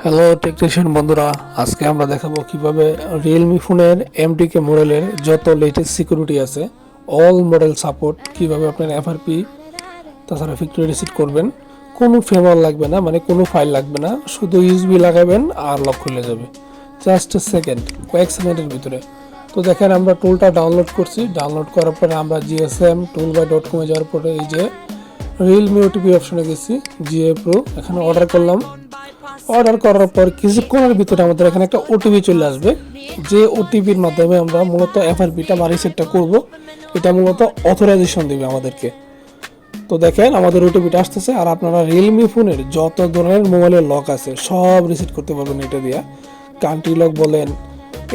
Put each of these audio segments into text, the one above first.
Hello technician বন্ধুরা, আজকে আমরা দেখাবো কিভাবে রিয়েলমি ফোনের এমটিকে মডেলের যত লেটেস্ট সিকিউরিটি আছে অল মডেল সাপোর্ট কিভাবে আপনার এফআরপি তাছাড়া ফ্যাক্টরি রিসেট করবেন। কোনো ফেমার লাগবে না, মানে কোনো ফাইল লাগবে না, শুধু ইউএসবি লাগাবেন আর লক খুলে যাবে জাস্ট সেকেন্ড, কয়েক সেকেন্ডের ভিতরে। তো দেখেন আমরা টুলটা ডাউনলোড করছি, ডাউনলোড করার পরে আমরা জিএসএম toolbar.com যাওয়ার পরে এই যে রিয়েলমি ওটিপি অপশনে গেছি, জিএ প্রো এখানে অর্ডার করলাম। অর্ডার করার পর কিছুক্ষণের ভিতরে আমাদের এখানে একটা ওটিপি চলে আসবে, যে ওটিপির মাধ্যমে আমরা মূলত এফআরপিটা বা রিসেটটা করব। এটা মূলত অথরাইজেশন দেবে আমাদেরকে। তো দেখেন আমাদের ওটিপিটা আসতেছে, আর আপনারা রিয়েলমি ফোনের যত ধরনের মোবাইলের লক আছে সব রিসেট করতে পারবেন এটা দিয়ে। কান্ট্রি লক বলেন,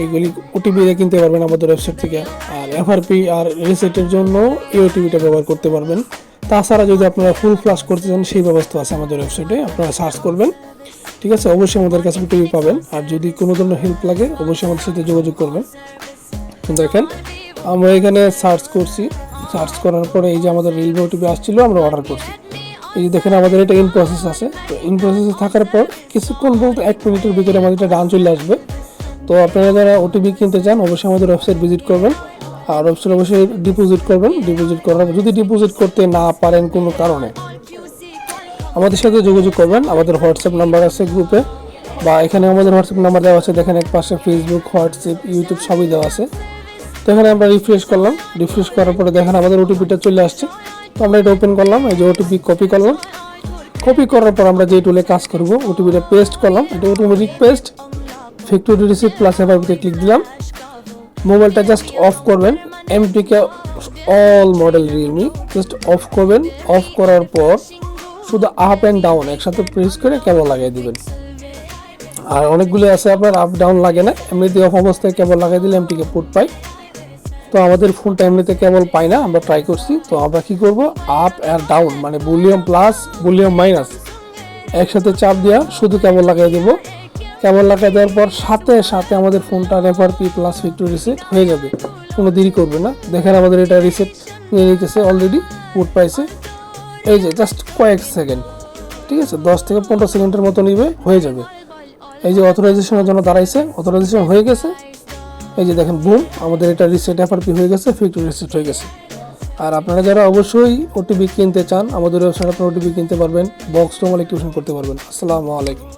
এইগুলি ওটিপি দিয়ে কিনতে পারবেন আমাদের ওয়েবসাইট থেকে। আর এফআরপি আর রিসেটের জন্য এই ওটিপিটা ব্যবহার করতে পারবেন। তাছাড়া যদি আপনারা ফুল ফ্লাশ করতে চান সেই ব্যবস্থা আছে আমাদের ওয়েবসাইটে, আপনারা সার্চ করবেন, ঠিক আছে? অবশ্যই আমাদের কাছে ওটিপি পাবেন। আর যদি কোনো ধরনের হেল্প লাগে অবশ্যই আমাদের সাথে যোগাযোগ করবেন। দেখেন আমরা এখানে সার্চ করছি, সার্চ করার পরে এই যে আমাদের রিয়েলমি ওটিপি আসছিল, আমরা অর্ডার করছি। এই যে দেখেন আমাদের এটা ইন প্রসেস আছে। তো ইন প্রসেসে থাকার পর কিছুক্ষণ বলতে 1 মিনিটের ভিতরে আমাদের এটা ডান চলে আসবে। তো আপনারা যারা ওটিপি কিনতে চান অবশ্যই আমাদের ওয়েবসাইট ভিজিট করবেন, আর ওয়েবসাইট অবশ্যই ডিপোজিট করবেন। ডিপোজিট করার যদি ডিপোজিট করতে না পারেন কোনো কারণে আমাদের সাথে যোগাযোগ করবেন। আমাদের হোয়াটসঅ্যাপ নাম্বার আছে গ্রুপে, বা এখানে আমাদের হোয়াটসঅ্যাপ নাম্বার দেওয়া আছে। দেখেন এক পাশে ফেসবুক, হোয়াটসঅ্যাপ, ইউটিউব সবই দেওয়া আছে। তো এখানে আমরা রিফ্রেশ করলাম, রিফ্রেশ করার পরে দেখেন আমাদের ওটিপিটা চলে আসছে। তো আমরা এটা ওপেন করলাম, এই যে ওটিপি কপি করলাম। কপি করার পর আমরা যে টুলে কাজ করব ওটিপিটা পেস্ট করলাম, এটা automatic paste. Factory reset plus এফআরপিতে ক্লিক দিলাম। মোবাইলটা জাস্ট অফ করবেন, MTK all model Realme just off করবেন। অফ করার পর শুধু আপ অ্যান্ড ডাউন একসাথে প্রেস করে কেবল লাগিয়ে দিবেন। আর অনেকগুলো আছে আপনার আপ ডাউন লাগে না, এমনিতে অফ অবস্থায় কেবল লাগিয়ে দিলে এমটিকে পুট পাই। তো আমাদের ফোনটা এমনিতে কেবল পাই না, আমরা ট্রাই করছি। তো আমরা কি করব, আপ আর ডাউন মানে ভলিউম প্লাস ভলিউম মাইনাস একসাথে চাপ দেওয়া, শুধু কেবল লাগিয়ে দেবো। কেবল লাগিয়ে দেওয়ার পর সাথে সাথে আমাদের ফোনটা এফআরপি প্লাস ফ্যাক্টরি রিসেট হয়ে যাবে, কোনো দেরি করবে না। দেখেন আমাদের এটা রিসেট নিয়ে নিতেছে, অলরেডি পুট পাইছে। এই যে জাস্ট কয়েক সেকেন্ড, ঠিক আছে, 10 থেকে 15 সেকেন্ডের মতো নিবে, হয়ে যাবে। এই যে অথরাইজেশনের জন্য দাঁড়াইছে, অথরাইজেশন হয়ে গেছে। এই যে দেখেন বুম, আমাদের এটা রিসেট এফআরপি হয়ে গেছে, ফ্যাক্টরি রিসেট হয়ে গেছে। আর আপনারা যারা অবশ্যই ওটিপি কিনতে চান আমাদের ওয়েবসাইটে আপনারা ওটিপি কিনতে পারবেন, বক্স টোমাল অ্যাক্টিভেশন করতে পারবেন। আসসালামু আলাইকুম।